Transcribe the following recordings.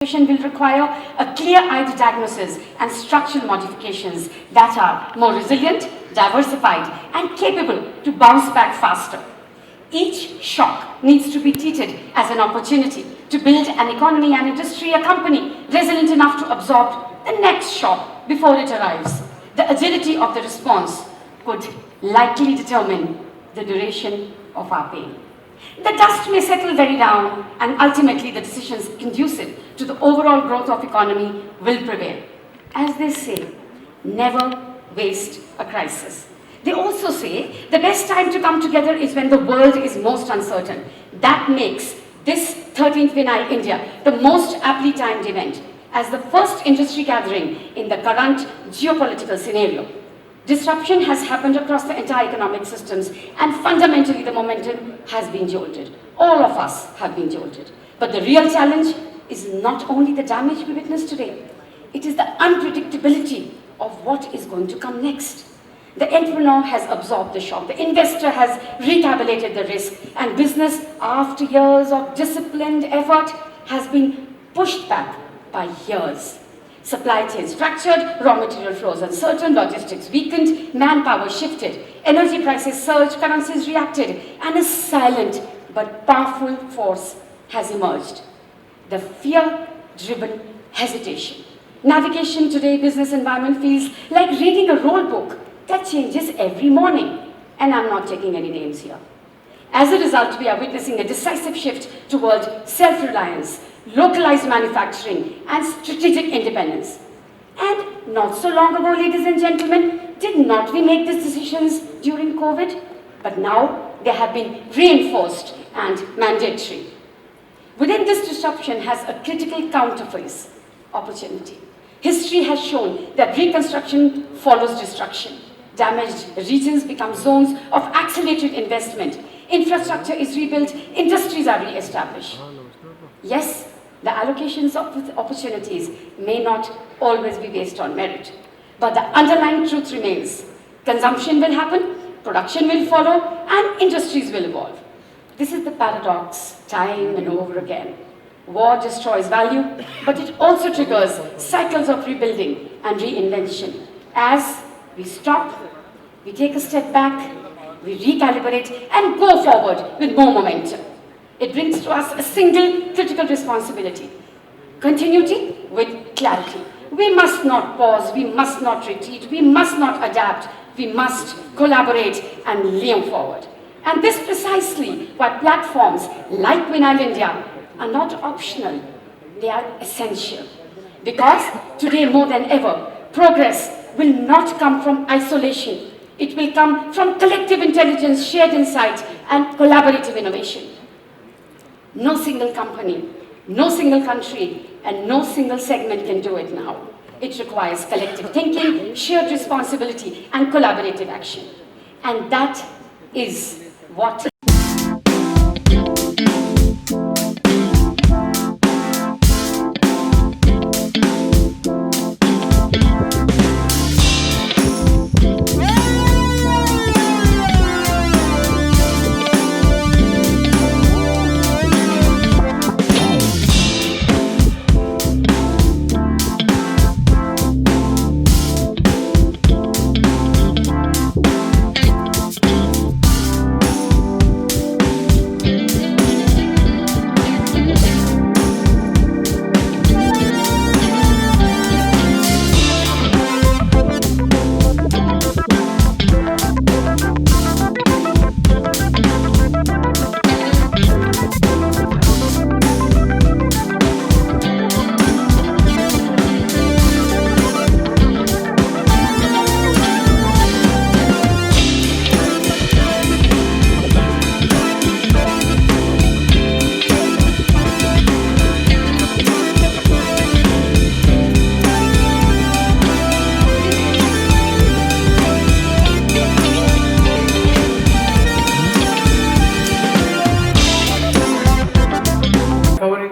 Will require a clear-eyed diagnosis and structural modifications that are more resilient, diversified, and capable to bounce back faster. Each shock needs to be treated as an opportunity to build an economy and industry, a company resilient enough to absorb the next shock before it arrives. The agility of the response could likely determine the duration of our pain. The dust may settle very down, and ultimately the decisions conducive to the overall growth of economy will prevail. As they say, never waste a crisis. They also say the best time to come together is when the world is most uncertain. That makes this 13th Vinay India the most aptly timed event as the first industry gathering in the current geopolitical scenario. Disruption has happened across the entire economic systems, and fundamentally the momentum has been jolted. All of us have been jolted. But the real challenge is not only the damage we witness today, it is the unpredictability of what is going to come next. The entrepreneur has absorbed the shock, the investor has recalculated the risk, and business, after years of disciplined effort, has been pushed back by years. Supply chains fractured, raw material flows uncertain, logistics weakened, manpower shifted, energy prices surged, currencies reacted, and a silent but powerful force has emerged. The fear-driven hesitation. Navigation today, business environment feels like reading a rule book that changes every morning. And I'm not taking any names here. As a result, we are witnessing a decisive shift toward self-reliance, localized manufacturing, and strategic independence. And not so long ago, ladies and gentlemen, did not we make these decisions during COVID? But now they have been reinforced and mandatory. Within this disruption has a critical counterface, opportunity. History has shown that reconstruction follows destruction. Damaged regions become zones of accelerated investment. Infrastructure is rebuilt, industries are re-established. Yes, the allocations of opportunities may not always be based on merit, but the underlying truth remains. Consumption will happen, production will follow, and industries will evolve. This is the paradox, time and over again. War destroys value, but it also triggers cycles of rebuilding and reinvention. As we stop, we take a step back, we recalibrate, and go forward with more momentum. It brings to us a single critical responsibility: continuity with clarity. We must not pause, we must not retreat, we must not adapt, we must collaborate and lean forward. And this precisely why platforms like Vinyl India are not optional, they are essential. Because today more than ever, progress will not come from isolation. It will come from collective intelligence, shared insight, and collaborative innovation. No single company, no single country, and no single segment can do it now. It requires collective thinking, shared responsibility, and collaborative action. And that is what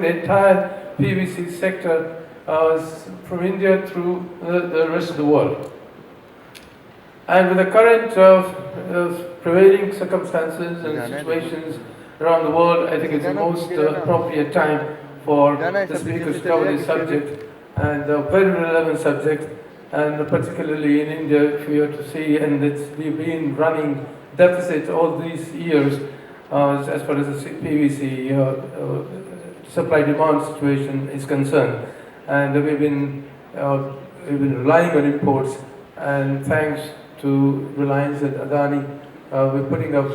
the entire PVC sector from India through the rest of the world. And with the current prevailing circumstances and situations around the world, I think it's the most appropriate time for the speakers to cover this subject, and a very relevant subject, and particularly in India, if we are to see, and we've been running deficit all these years as far as the PVC supply-demand situation is concerned, and we've been relying on imports, and thanks to Reliance and Adani, we're putting up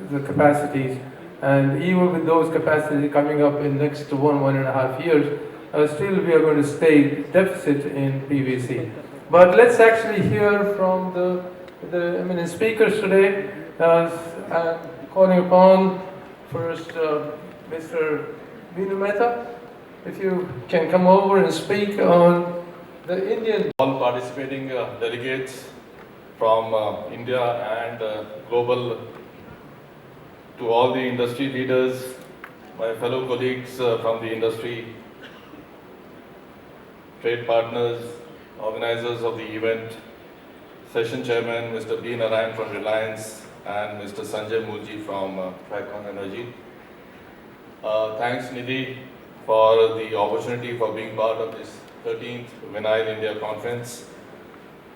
the capacities, and even with those capacities coming up in next 1.5 years, still we are going to stay deficit in PVC. But let's actually hear from the eminent speakers today. I'm calling upon first Mr. Binu Mehta, if you can come over and speak on the Indian. All participating delegates from India and global, to all the industry leaders, my fellow colleagues from the industry, trade partners, organizers of the event, session chairman Mr. B. Narayan from Reliance and Mr. Sanjay Murji from Tricon Energy. Thanks Nidhi for the opportunity for being part of this 13th Vinyl India Conference,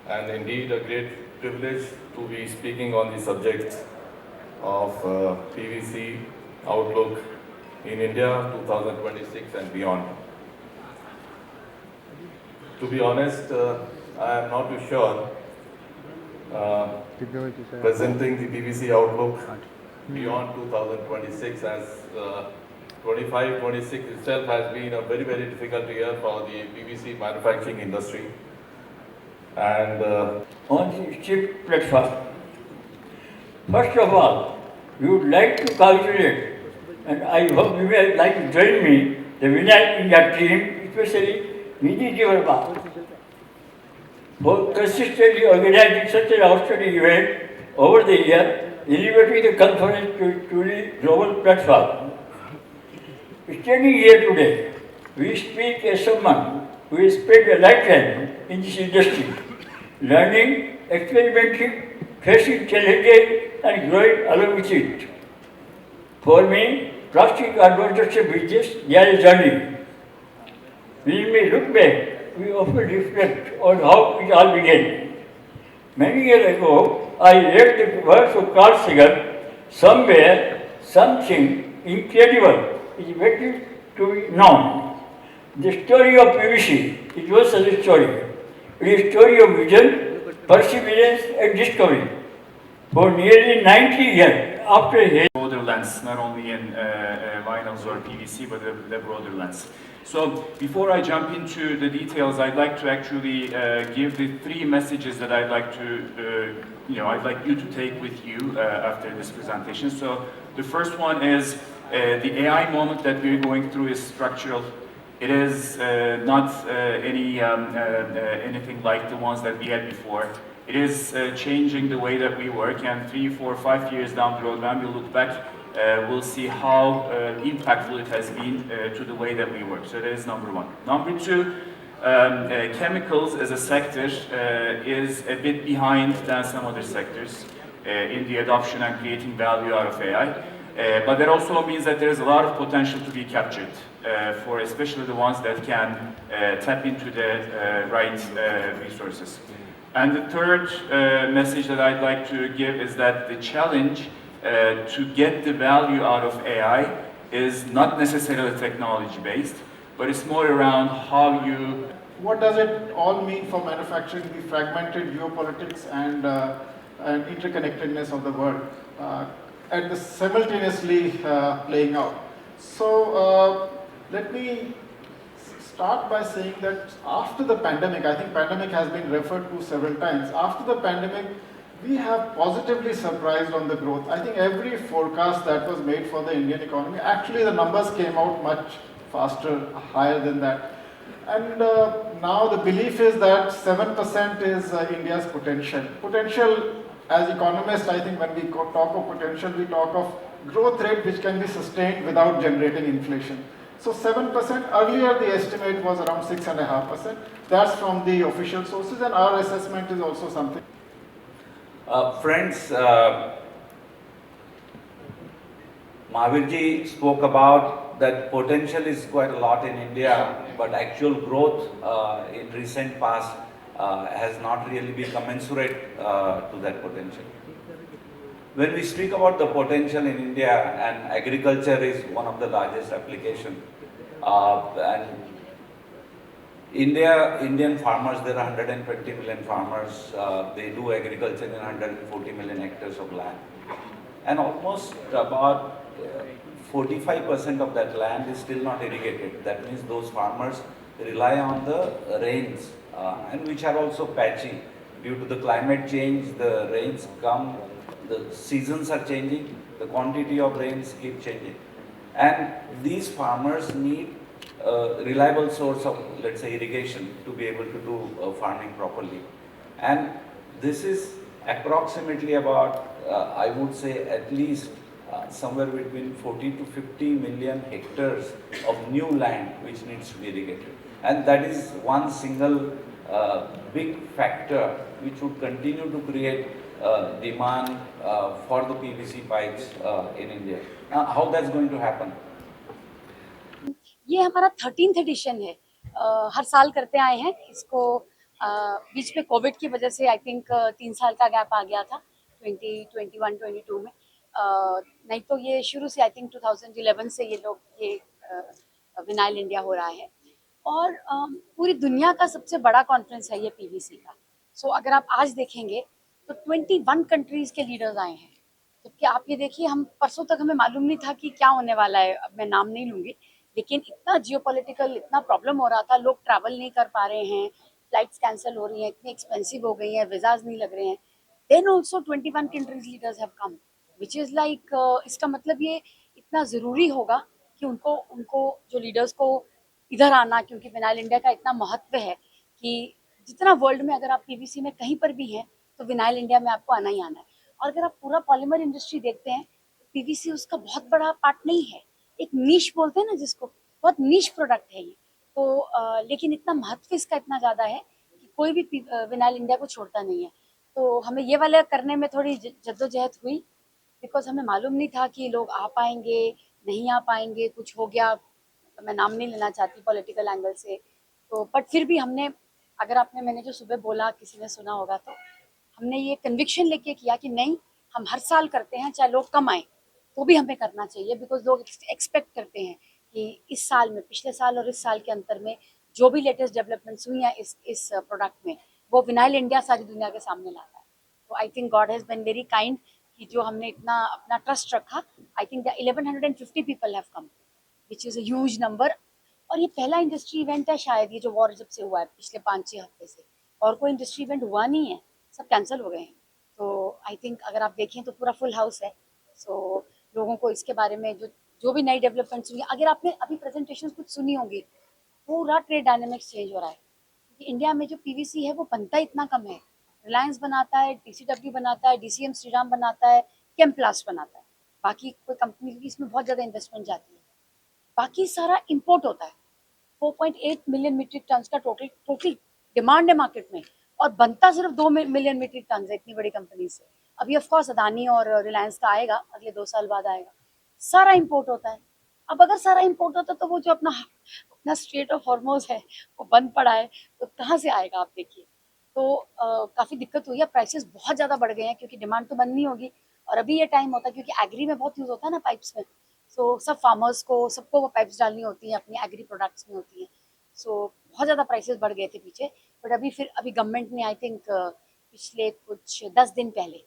and indeed a great privilege to be speaking on the subject of PVC outlook in India 2026 and beyond. To be honest, I am not too sure presenting the PVC outlook beyond 2026 as 25-26 itself has been a very, very difficult year for the PVC manufacturing industry. And on the chip platform, first of all, we would like to congratulate, and I hope you will like to join me, the Vinyl India team, especially Nidhi Verma, for consistently organizing such an outstanding event over the year, elevating the conference to truly global platform. Standing here today, we speak as someone who has spent a lifetime in this industry, learning, experimenting, facing challenges and growing along with it. For me, plastic are not just a business, they are a journey. When we look back, we often reflect on how it all began. Many years ago, I read the words of Carl Sagan, somewhere, something incredible is waiting to be known. The story of PVC, it was such a story. It is a story of vision, perseverance and discovery. For nearly 90 years after his broader lens, not only in vinyls or PVC, but the broader lens. So before I jump into the details, I'd like to actually give the three messages that I'd like to, I'd like you to take with you after this presentation. So the first one is the AI moment that we're going through is structural. It is not anything like the ones that we had before. It is changing the way that we work, and 3, 4, 5 years down the road, when we look back, we'll see how impactful it has been to the way that we work. So that is number one. Number two, chemicals as a sector is a bit behind than some other sectors in the adoption and creating value out of AI. But that also means that there is a lot of potential to be captured for especially the ones that can tap into the right resources. And the third message that I'd like to give is that the challenge to get the value out of AI is not necessarily technology-based, but it's more around how you... What does it all mean for manufacturing, the fragmented geopolitics and interconnectedness of the world, and the simultaneously playing out? So let me start by saying that after the pandemic, I think pandemic has been referred to several times, after the pandemic, we have positively surprised on the growth. I think every forecast that was made for the Indian economy, actually the numbers came out much faster, higher than that. And now the belief is that 7% is India's potential. Potential, as economists, I think when we talk of potential, we talk of growth rate which can be sustained without generating inflation. So 7%, earlier the estimate was around 6.5%. That's from the official sources, and our assessment is also something. Friends, Mahavirji spoke about that potential is quite a lot in India, but actual growth in recent past has not really been commensurate to that potential. When we speak about the potential in India, and agriculture is one of the largest application, and Indian farmers, there are 120 million farmers. They do agriculture in 140 million hectares of land, and almost about 45% of that land is still not irrigated. That means those farmers rely on the rains, and which are also patchy due to the climate change. The rains come, the seasons are changing, the quantity of rains keep changing, and these farmers need a reliable source of, let's say, irrigation to be able to do farming properly. And this is approximately about, I would say, at least somewhere between 40 to 50 million hectares of new land which needs to be irrigated. And that is one single big factor which would continue to create demand for the PVC pipes in India. Now, how that's going to happen? ये हमारा 13th addition है। हर साल करते आए हैं इसको। बीच में Covid की वजह से आई थिंक 3 साल का गैप आ गया था 2021-22 में। नहीं तो ये शुरू से आई थिंक 2011 से ये लोग ये विनाइल इंडिया हो रहा है, और पूरी दुनिया का सबसे बड़ा कॉन्फ्रेंस है ये पीवीसी का। सो अगर आप आज देखेंगे तो 21 कंट्रीज के लीडर्स आए हैं। जबकि आप ये देखिए, हम परसों तक हमें मालूम नहीं था कि क्या होने वाला है। अब मैं नाम नहीं लूंगी, लेकिन इतना जियोपॉलिटिकल इतना प्रॉब्लम हो रहा था, लोग ट्रैवल नहीं कर पा रहे हैं, फ्लाइट्स कैंसिल हो रही हैं, इतनी एक्सपेंसिव हो गई हैं, वीजाज नहीं लग रहे हैं। Then also 21 countries leaders have come, which is like, इसका मतलब ये इतना ज़रूरी होगा कि उनको उनको जो लीडर्स को इधर आना, क्योंकि विनाइल इंडिया का इतना महत्व है कि जितना वर्ल्ड में अगर आप पीवीसी में कहीं पर भी हैं तो विनाइल इंडिया में आपको आना ही आना है। और अगर आप पूरा पॉलीमर इंडस्ट्री देखते हैं तो पीवीसी उसका बहुत बड़ा पार्ट नहीं है, एक नीश बोलते हैं ना जिसको, बहुत नीश प्रोडक्ट है ये। तो लेकिन इतना महत्व इसका इतना ज़्यादा है कि कोई भी विनाइल इंडिया को छोड़ता नहीं है। तो हमें ये वाला करने में थोड़ी जद्दोजहद हुई, बिकॉज हमें मालूम नहीं था कि लोग आ पाएंगे नहीं आ पाएंगे, कुछ हो गया तो मैं नाम नहीं लेना चाहती पॉलिटिकल एंगल से। तो बट फिर भी हमने, अगर आपने मैंने जो सुबह बोला किसी ने सुना होगा, तो हमने ये कन्विक्शन लेके किया कि नहीं, हम हर साल करते हैं, चाहे लोग कम आए तो भी हमें करना चाहिए। बिकॉज लोग एक्सपेक्ट करते हैं कि इस साल में, पिछले साल और इस साल के अंतर में जो भी लेटेस्ट डेवलपमेंट्स हुई हैं इस प्रोडक्ट में, वो विनाइल इंडिया सारी दुनिया के सामने लाता है। तो I think God has been very kind कि जो हमने इतना अपना ट्रस्ट रखा। I think 1150 people have come, which is a huge number. और ये पहला इंडस्ट्री इवेंट है शायद, ये जो वॉर जब से हुआ है पिछले 5-6 हफ्ते से, और कोई इंडस्ट्री इवेंट हुआ नहीं है, सब कैंसिल हो गए हैं। तो आई थिंक अगर आप देखें तो पूरा फुल हाउस है। सो लोगों को इसके बारे में जो भी नई डेवलपमेंट्स हुई, अगर आपने अभी प्रेजेंटेशन कुछ सुनी होगी, पूरा ट्रेड डायनेमिक्स चेंज हो रहा है। क्योंकि इंडिया में जो पीवीसी है वो बनता इतना कम है। रिलायंस बनाता है, डीसीडब्ल्यू बनाता है, डीसीएम श्रीराम बनाता है, केमप्लास्ट बनाता है। बाकी कोई कंपनी की इसमें बहुत ज़्यादा इन्वेस्टमेंट जाती है, बाकी सारा इंपोर्ट होता है। 4.8 मिलियन मीट्रिक टन का टोटल डिमांड है मार्केट में, और बनता सिर्फ 2 मिलियन मीट्रिक टन है इतनी बड़ी कंपनी से। अभी ऑफ कोर्स अदानी और रिलायंस का आएगा, अगले 2 साल बाद आएगा। सारा इंपोर्ट होता है। अब अगर सारा इंपोर्ट होता तो वो जो अपना स्ट्रेट ऑफ हॉर्मोज है वो बंद पड़ा है, तो कहाँ से आएगा आप देखिए। तो काफ़ी दिक्कत हुई है, प्राइसेस बहुत ज़्यादा बढ़ गए हैं क्योंकि डिमांड तो बंद नहीं होगी। और अभी ये टाइम होता है क्योंकि एग्री में बहुत यूज़ होता है ना पाइप्स में, सो सब फार्मर्स को सबको वो पाइप्स डालनी होती हैं, अपनी एग्री प्रोडक्ट्स में होती हैं। सो बहुत ज़्यादा प्राइसेस बढ़ गए थे पीछे, बट अभी गवर्नमेंट ने आई थिंक पिछले कुछ 10 दिन पहले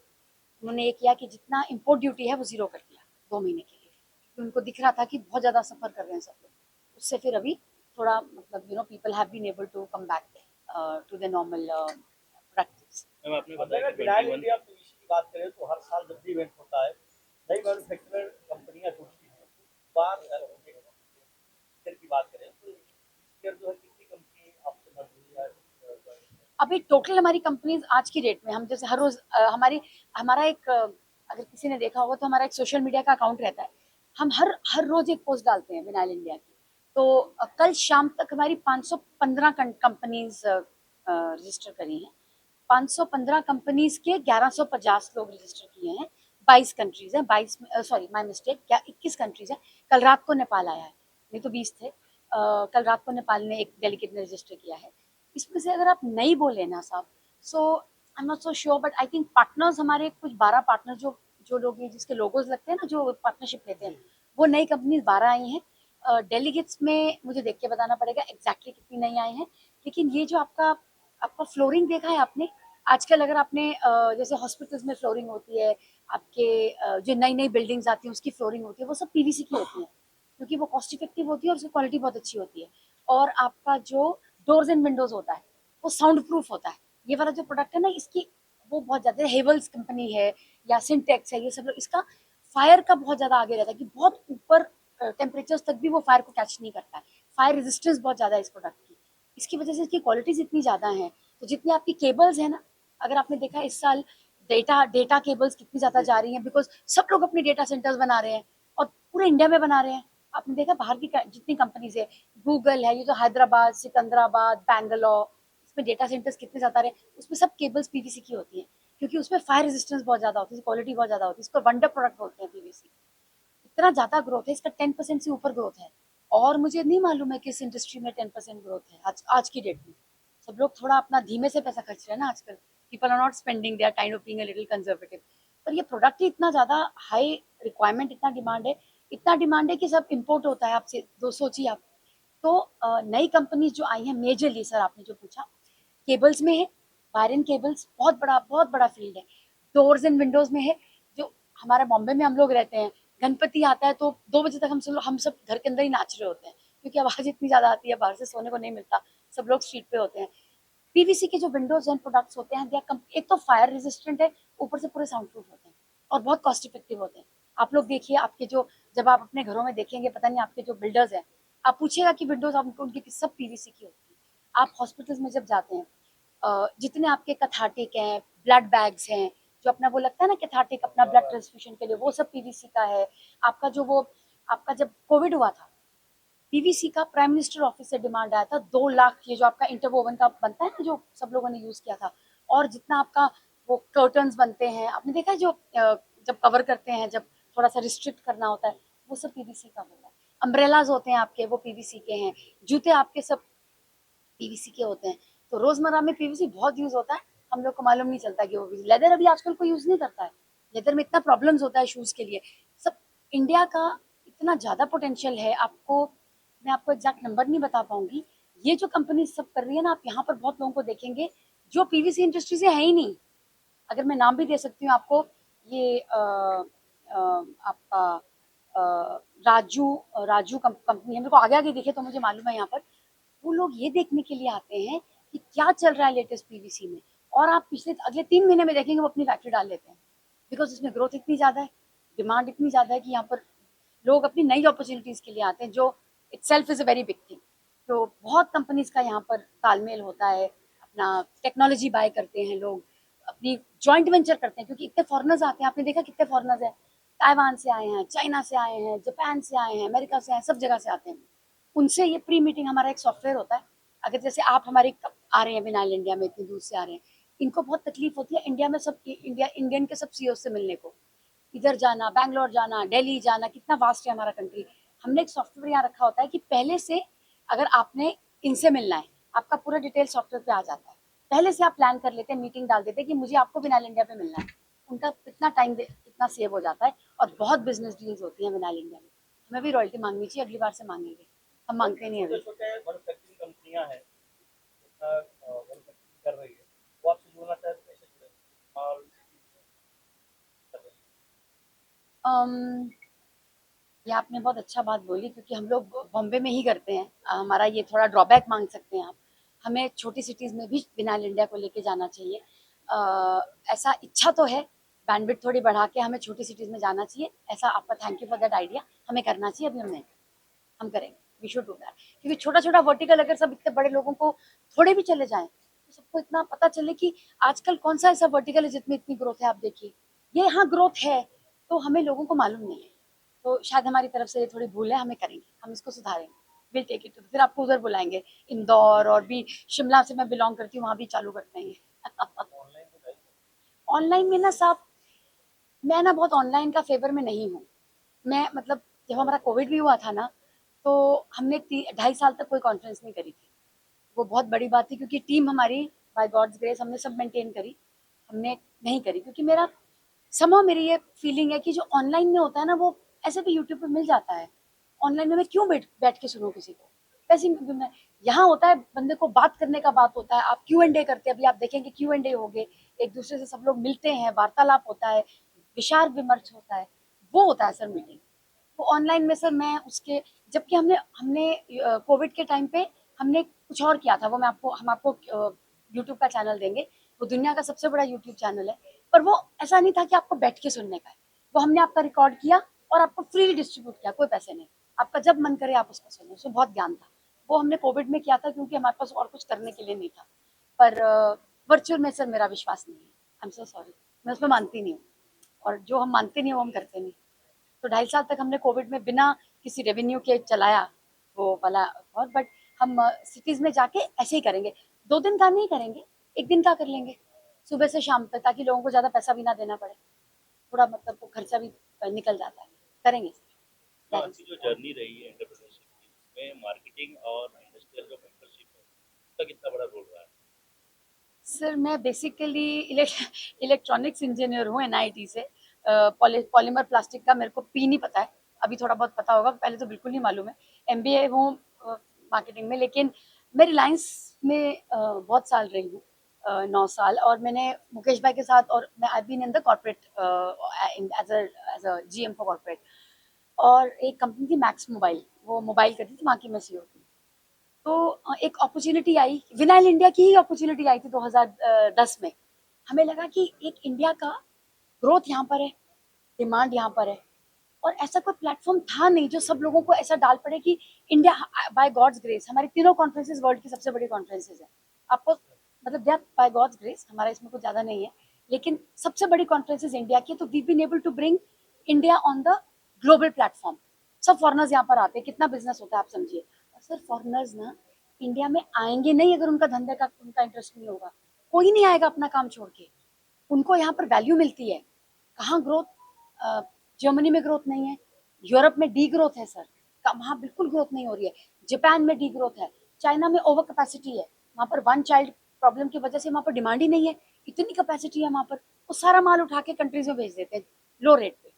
उन्होंने ये किया कि जितना इंपोर्ट ड्यूटी है वो ज़ीरो कर दिया 2 महीने के लिए, क्योंकि उनको दिख रहा था कि बहुत ज़्यादा सफ़र कर रहे हैं सब लोग। उससे फिर अभी थोड़ा मतलब people have been able to come back to the normal practice. अगर विनाइल इंडिया पीवीसी की बात करें तो हर साल जब भी इवेंट होता है, नई मैन्युफैक्चरर कंपनियां जुड़ती हैं, बार की बात करें तो इस ईयर जो है कितनी कंपनी आपसे मर्ज हुई है? अभी टोटल हमारी कंपनीज आज की डेट में, हम जैसे हर रोज हमारा एक अगर किसी ने देखा होगा तो हमारा एक सोशल मीडिया का अकाउंट रहता है। हम हर रोज एक पोस्ट डालते हैं विनाइल इंडिया की। तो कल शाम तक हमारी 515 कंपनीज रजिस्टर करी हैं। 515 कंपनीज के 1150 लोग रजिस्टर किए हैं। 22 कंट्रीज हैं, 22 सॉरी माय मिस्टेक, क्या 21 कंट्रीज है। कल रात को नेपाल आया है। नहीं तो 20 थे। कल रात को नेपाल ने एक डेलीगेट ने रजिस्टर किया है। इसमें से अगर आप नहीं बोले ना साहब, so I am not so sure, but I think partners हमारे कुछ 12 पार्टनर जो जो लोग हैं जिसके लोगोज लगते हैं ना, जो पार्टनरशिप लेते हैं, वो नई कंपनीज 12 आई हैं। डेलीगेट्स में मुझे देख के बताना पड़ेगा एग्जैक्टली कितनी नई आई हैं, लेकिन ये जो आपका आपका फ्लोरिंग देखा है आपने आजकल, अगर आपने जैसे हॉस्पिटल्स में फ्लोरिंग होती है, आपके जो नई नई बिल्डिंग्स आती हैं उसकी फ्लोरिंग होती है, वो सब पीवीसी की होती है, क्योंकि वो कॉस्ट इफेक्टिव होती है और उसकी क्वालिटी बहुत अच्छी होती है। और आपका जो डोर्स एंड विंडोज होता है वो साउंड प्रूफ होता है। ये वाला जो प्रोडक्ट है ना, इसकी वो बहुत ज़्यादा, हेवल्स कंपनी है या सिंटेक्स है, ये सब लोग इसका फायर का बहुत ज़्यादा आगे रहता है कि बहुत ऊपर टेम्परेचर्स तक भी वो फायर को कैच नहीं करता है। फायर रेजिस्टेंस बहुत ज़्यादा है इस प्रोडक्ट की, इसकी वजह से इसकी क्वालिटीज इतनी ज़्यादा हैं। तो जितनी आपकी केबल्स है ना, अगर आपने देखा इस साल डेटा डेटा केबल्स कितनी ज़्यादा जा रही हैं, बिकॉज सब लोग अपने डेटा सेंटर्स बना रहे हैं और पूरे इंडिया में बना रहे हैं। आपने देखा बाहर की जितनी कंपनीज है, गूगल है, ये जो हैदराबाद, सिकंदराबाद, बैंगलोर, इसमें डेटा सेंटर्स कितने ज़्यादा रहे, उसमें सब केबल्स पीवीसी की होती हैं, क्योंकि उसमें फायर रेजिस्टेंस बहुत ज़्यादा होती है, क्वालिटी बहुत ज़्यादा होती है, इसको वंडर प्रोडक्ट बोलते हैं पीवीसी। इतना ज़्यादा ग्रोथ है इसका, 10% से ऊपर ग्रोथ है। और मुझे नहीं मालूम है कि इस इंडस्ट्री में 10% ग्रोथ है आज की डेट में। सब लोग थोड़ा अपना धीमे से पैसा खर्च रहे हैं ना आजकल, people are not spending, they are kind of being a little conservative. पर ये प्रोडक्ट ही इतना ज़्यादा हाई रिक्वायरमेंट, इतना डिमांड है कि सब इम्पोर्ट होता है आपसे, दो सोचिए आप। तो नई कंपनीज जो आई हैं मेजरली, सर आपने जो पूछा, केबल्स में है, वायरन केबल्स बहुत बड़ा फील्ड है। डोर्स एंड विंडोज में है, जो हमारे बॉम्बे में हम लोग रहते हैं, गणपति आता है तो 2 बजे तक हम सब घर के अंदर ही नाच रहे होते हैं, क्योंकि आवाज़ इतनी ज़्यादा आती है, बाहर से सोने को नहीं मिलता, सब लोग स्ट्रीट पे होते हैं। पीवीसी के जो विंडोज एंड प्रोडक्ट्स होते हैं, एक तो फायर रेजिस्टेंट है, ऊपर से पूरे साउंड प्रूफ होते हैं और बहुत कॉस्ट इफेक्टिव होते हैं। आप लोग देखिए, आपके जो, जब आप अपने घरों में देखेंगे, पता नहीं आपके जो बिल्डर्स हैं, आप पूछिएगा कि विंडोज आप उनकी सब पीवीसी की होती है। आप हॉस्पिटल्स में जब जाते हैं, जितने आपके कैथार्टिक हैं, ब्लड बैग्स हैं, जो अपना वो लगता है ना कैथार्टिक, अपना ब्लड ट्रांसफ्यूजन के लिए, वो सब पीवीसी का है। आपका जो वो, आपका जब कोविड हुआ था, पीवीसी का प्राइम मिनिस्टर ऑफिस से डिमांड आया था 2 लाख, ये जो आपका इंटरवोवन का बनता है ना, जो सब लोगों ने यूज किया था। और जितना आपका वो कर्टन्स बनते हैं, आपने देखा है जो जब कवर करते हैं, जब थोड़ा सा रिस्ट्रिक्ट करना होता है, वो सब पीवीसी का होता है। अम्ब्रेलाज होते हैं आपके, वो पीवीसी के हैं। जूते आपके सब पीवीसी के होते हैं। तो रोजमर्रा में पीवीसी बहुत यूज होता है, हम लोग को मालूम नहीं चलता कि वो भी। लेदर अभी आजकल कोई यूज नहीं करता है, लेदर में इतना प्रॉब्लम्स होता है शूज के लिए। सब इंडिया का इतना ज्यादा पोटेंशियल है, आपको मैं आपको एग्जैक्ट नंबर नहीं बता पाऊंगी। ये जो कंपनी सब कर रही है ना, आप यहाँ पर बहुत लोगों को देखेंगे जो पीवीसी इंडस्ट्री से है ही नहीं। अगर मैं नाम भी दे सकती हूँ आपको, ये आपका राजू राजू कंपनी है, मेरे को आगे आगे दिखे तो मुझे मालूम है यहाँ पर। वो लोग ये देखने के लिए आते हैं कि क्या चल रहा है लेटेस्ट पीवीसी में, और आप पिछले अगले 3 महीने में देखेंगे वो अपनी फैक्ट्री डाल लेते हैं, बिकॉज इसमें ग्रोथ इतनी ज़्यादा है, डिमांड इतनी ज़्यादा है कि यहाँ पर लोग अपनी नई अपॉर्चुनिटीज़ के लिए आते हैं, जो itself is a very big thing. तो बहुत कंपनीज का यहाँ पर तालमेल होता है, अपना टेक्नोलॉजी बाय करते हैं लोग, अपनी जॉइंट वेंचर करते हैं, क्योंकि इतने फॉरनर्स आते हैं। आपने देखा कितने फॉरनर्स हैं, ताइवान से आए हैं, चाइना से आए हैं, जापान से आए हैं, अमेरिका से आए हैं, सब जगह से आते हैं। उनसे ये प्री मीटिंग, हमारा एक सॉफ्टवेयर होता है। अगर जैसे आप हमारे आ रहे हैं विनाइल इंडिया में, इतनी दूर से आ रहे हैं, इनको बहुत तकलीफ होती है इंडिया में, सब इंडियन के सब सीईओ से मिलने को, इधर जाना, बैंगलोर जाना, दिल्ली जाना, कितना वास्ट है हमारा कंट्री। हमने एक सॉफ्टवेयर यहाँ रखा होता है कि पहले से अगर आपने इनसे मिलना है, आपका पूरा डिटेल सॉफ्टवेयर पे आ जाता है। पहले से आप प्लान कर लेते हैं, मीटिंग डाल देते हैं कि मुझे आपको विनाइल इंडिया पे मिलना है। उनका इतना टाइम इतना सेव हो जाता है, और बहुत बिजनेस डील्स होती हैं विनाइल इंडिया में। हमें भी रॉयल्टी मांगनी चाहिए, अगली बार से मांगेंगे, हम मांगते नहीं अभी। छोटे मैन्युफैक्चरिंग कंपनियां हैं, मैन्युफैक्चरिंग कर रही है, वो आपसे जुड़ना चाहे तो कैसे जुड़े? और ये आपने बहुत अच्छा बात बोली, क्योंकि हम लोग बॉम्बे में ही करते हैं। हमारा ये थोड़ा ड्रॉबैक मांग सकते हैं आप, हमें छोटी सिटीज़ में भी विनाइल इंडिया को लेके जाना चाहिए। ऐसा इच्छा तो है, बैंडविड्थ थोड़ी बढ़ा के हमें छोटी सिटीज़ में जाना चाहिए, ऐसा आपका thank you for that idea, हमें करना चाहिए। अभी हम करेंगे, वी शुड डू दैट, क्योंकि छोटा छोटा वर्टिकल अगर सब इतने बड़े लोगों को थोड़े भी चले जाएं, तो सबको इतना पता चले कि आजकल कौन सा ऐसा वर्टिकल है जिसमें इतनी ग्रोथ है। आप देखिए, ये यहाँ ग्रोथ है, तो हमें लोगों को मालूम नहीं है। तो शायद हमारी तरफ से ये थोड़ी भूल है, हमें करेंगे, हम इसको सुधारेंगे, विल टेक इट। फिर आपको उधर बुलाएंगे, इंदौर, और भी शिमला से मैं बिलोंग करती हूँ, वहाँ भी चालू करते हैं। ऑनलाइन में ना साहब, मैं ना बहुत ऑनलाइन का फेवर में नहीं हूँ। मैं मतलब जब हमारा कोविड भी हुआ था ना, तो हमने 2.5 साल तक कोई कॉन्फ्रेंस नहीं करी थी। वो बहुत बड़ी बात थी क्योंकि टीम हमारी बाय गॉड्स ग्रेस हमने सब मेंटेन करी। हमने नहीं करी क्योंकि मेरा समहाउ मेरी ये फीलिंग है कि जो ऑनलाइन में होता है ना वो ऐसे भी यूट्यूब पे मिल जाता है। ऑनलाइन में मैं क्यों बैठ बैठ के सुनूं किसी को? वैसे ही मैं यहाँ होता है बंदे को बात करने का बात होता है। आप Q&A करते हैं, अभी आप देखेंगे Q&A होंगे, एक दूसरे से सब लोग मिलते हैं, वार्तालाप होता है, विचार विमर्श होता है, वो होता है सर मीटिंग। वो ऑनलाइन में सर मैं उसके जबकि हमने हमने कोविड के टाइम पे हमने कुछ और किया था। वो मैं आपको हम आपको यूट्यूब का चैनल देंगे। वो दुनिया का सबसे बड़ा यूट्यूब चैनल है, पर वो ऐसा नहीं था कि आपको बैठ के सुनने का है। वो हमने आपका रिकॉर्ड किया और आपको फ्रीली डिस्ट्रीब्यूट किया, कोई पैसे नहीं। आपका जब मन करे आप उसको सुनो, उसमें बहुत ज्ञान था। वो हमने कोविड में किया था क्योंकि हमारे पास और कुछ करने के लिए नहीं था। पर वर्चुअल में सर मेरा विश्वास नहीं है। आई एम सो सॉरी, मैं उसमें मानती नहीं हूँ, और जो हम मानते नहीं वो हम करते नहीं। तो 2.5 साल तक हमने कोविड में बिना किसी रेवेन्यू के चलाया वो वाला। और बट हम सिटीज में जाके ऐसे ही करेंगे। 2 दिन का नहीं करेंगे, 1 दिन का कर लेंगे, सुबह से शाम तक, ताकि लोगों को ज्यादा पैसा भी ना देना पड़े। थोड़ा मतलब वो खर्चा भी निकल जाता है। करेंगे तो आपकी जो जर्नी रही है एंटरप्रेन्योरशिप की, उसमें मार्केटिंग और इंडस्ट्रियल जो मेंटरशिप है उसका कितना बड़ा रोल रहा है? सर मैं बेसिकली इलेक्ट्रॉनिक्स इंजीनियर हूँ NIT से। पॉलीमर प्लास्टिक का मेरे को पी नहीं पता है, अभी थोड़ा बहुत पता होगा, पहले तो बिल्कुल नहीं मालूम है। MBA हूँ मार्केटिंग में, लेकिन मैं रिलायंस में बहुत साल रही हूँ, 9 साल। और मैंने मुकेश भाई के साथ, और मैं I been in the corporate as a GM for corporate. और एक कंपनी थी मैक्स मोबाइल, वो मोबाइल करती थी, वहाँ की मैं CEO थी। तो एक अपॉर्चुनिटी आई, विनाइल इंडिया की ही अपॉर्चुनिटी आई थी 2010 में। हमें लगा कि एक इंडिया का ग्रोथ यहाँ पर है, डिमांड यहाँ पर है, और ऐसा कोई प्लेटफॉर्म था नहीं जो सब लोगों को ऐसा डाल पड़े कि इंडिया। बाय गॉड्स ग्रेस हमारी तीनों कॉन्फ्रेंसेज वर्ल्ड की सबसे बड़ी कॉन्फ्रेंसेज है। आपको मतलब दे बाय गॉड्स ग्रेस, हमारा इसमें कुछ ज़्यादा नहीं है, लेकिन सबसे बड़ी कॉन्फ्रेंसेज इंडिया की है। तो we been able to bring India on the global platform. सब फॉरनर्स यहाँ पर आते हैं, कितना बिजनेस होता है आप समझिए। और सर फॉरनर्स ना इंडिया में आएंगे नहीं अगर उनका धंधे का उनका इंटरेस्ट नहीं होगा। कोई नहीं आएगा अपना काम छोड़ के। उनको यहाँ पर वैल्यू मिलती है। कहाँ ग्रोथ? जर्मनी में ग्रोथ नहीं है, यूरोप में डी ग्रोथ है सर, वहाँ बिल्कुल ग्रोथ नहीं हो रही है। जापान में डी ग्रोथ है, चाइना में ओवर कैपेसिटी है, वहाँ पर 1 चाइल्ड प्रॉब्लम की वजह से वहाँ पर डिमांड ही नहीं है, इतनी कैपेसिटी है वहाँ पर। वो सारा माल उठा के कंट्रीज में भेज देते हैं लो रेट पे।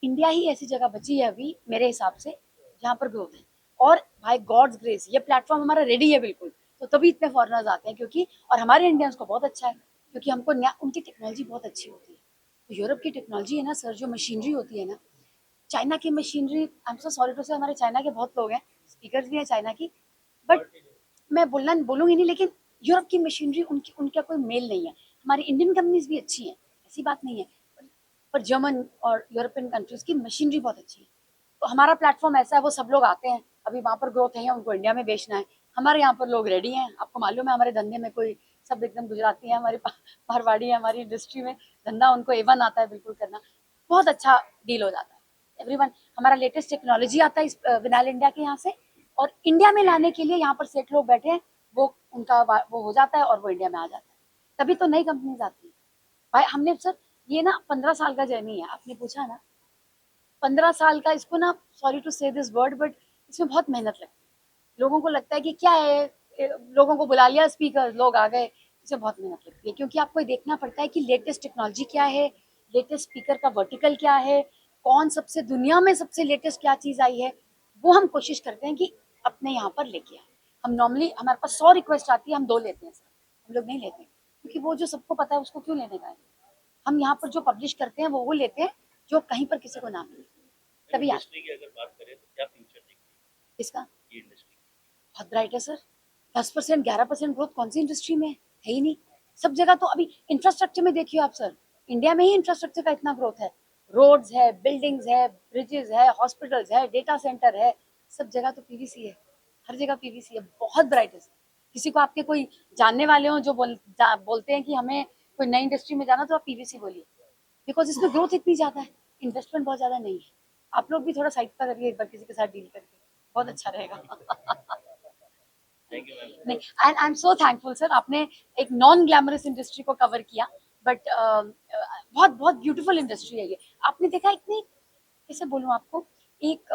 इंडिया ही ऐसी जगह बची है अभी मेरे हिसाब से जहाँ पर ग्रोथ है। और बाय गॉड्स ग्रेस ये प्लेटफॉर्म हमारा रेडी है बिल्कुल, तो तभी इतने फॉरनर्स आते हैं। क्योंकि और हमारे इंडियंस को बहुत अच्छा है, क्योंकि हमको उनकी टेक्नोलॉजी बहुत अच्छी होती है। तो यूरोप की टेक्नोलॉजी है ना सर, जो मशीनरी होती है ना, चाइना की मशीनरी, I am so sorry to say, हमारे चाइना के बहुत लोग हैं, स्पीकर्स भी हैं चाइना की, बट मैं बोलूँगी नहीं, लेकिन यूरोप की मशीनरी उनकी उनका कोई मेल नहीं है। हमारी इंडियन कंपनीज भी अच्छी हैं, ऐसी बात नहीं है, पर जर्मन और यूरोपियन कंट्रीज की मशीनरी बहुत अच्छी है। तो हमारा प्लेटफॉर्म ऐसा है, वो सब लोग आते हैं, अभी वहाँ पर ग्रोथ है, उनको इंडिया में बेचना है। हमारे यहाँ पर लोग रेडी हैं, आपको मालूम है हमारे धंधे में कोई सब एकदम गुजराती है, हमारी मारवाड़ी है, हमारी इंडस्ट्री में धंधा उनको A1 आता है बिल्कुल करना, बहुत अच्छा डील हो जाता है। एवरीवन, हमारा लेटेस्ट टेक्नोलॉजी आता है इस विनाइल इंडिया के यहाँ से, और इंडिया में लाने के लिए यहाँ पर सेठ लोग बैठे हैं, वो उनका वो हो जाता है और वो इंडिया में आ जाता है। तभी तो नई कंपनीज आती है। भाई हमने सर ये ना 15 साल का जर्नी है, आपने पूछा ना 15 साल का, इसको ना सॉरी टू से दिस वर्ड बट इसमें बहुत मेहनत लगती है। लोगों को लगता है कि क्या है, लोगों को बुला लिया स्पीकर, लोग आ गए, इसमें बहुत मेहनत लगती है। क्योंकि आपको देखना पड़ता है कि लेटेस्ट टेक्नोलॉजी क्या है, लेटेस्ट स्पीकर का वर्टिकल क्या है, कौन सबसे दुनिया में सबसे लेटेस्ट क्या चीज़ आई है, वो हम कोशिश करते हैं कि अपने यहाँ पर लेके आए। हम नॉर्मली हमारे पास 100 रिक्वेस्ट आती है, हम 2 लेते हैं सर, हम लोग नहीं लेते, क्योंकि वो जो सबको पता है उसको क्यों लेने का है। हम यहाँ पर जो पब्लिश करते हैं वो लेते हैं जो कहीं पर किसी को ना मिले, तभी आ इंडस्ट्री की अगर बात करें तो क्या फ्यूचर दिखती है इसका। ये इंडस्ट्री? बहुत ब्राइट है सर। 10% 11% ग्रोथ कौन सी इंडस्ट्री में है ही नहीं। सब जगह तो अभी इंफ्रास्ट्रक्चर में देखिए आप सर, इंडिया में ही इंफ्रास्ट्रक्चर का इतना ग्रोथ है। रोड्स है, बिल्डिंग्स है, ब्रिजेस है, हॉस्पिटल्स है, डेटा सेंटर है, सब जगह तो PVC है, हर जगह PVC है, बहुत ब्राइट है सर। किसी को आपके कोई जानने वाले हो जो बोलते हैं कि हमें कोई नई इंडस्ट्री में जाना, तो आप PVC बोलिए, बिकॉज इसमें ग्रोथ इतनी ज़्यादा है, इन्वेस्टमेंट बहुत ज़्यादा नहीं है। आप लोग भी थोड़ा साइड पर करिए एक बार किसी के साथ डील करके, बहुत अच्छा रहेगा। Thank you ma'am. नहीं, and I am so thankful sir, आपने एक नॉन ग्लैमरस इंडस्ट्री को कवर किया, बट बहुत बहुत ब्यूटीफुल इंडस्ट्री है ये। आपने देखा इतनी, कैसे बोलूँ आपको, एक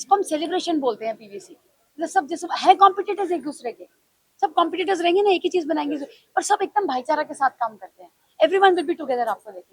इसको हम सेलिब्रेशन बोलते हैं पीवीसी। मतलब सब जैसे है कॉम्पिटिटर्स एक दूसरे के, सब कॉम्पिटिटर्स रहेंगे ना, एक ही चीज बनाएंगे और सब एकदम भाईचारा के साथ काम करते हैं। एवरीवन विल बी टुगेदर, आपको देखेंगे।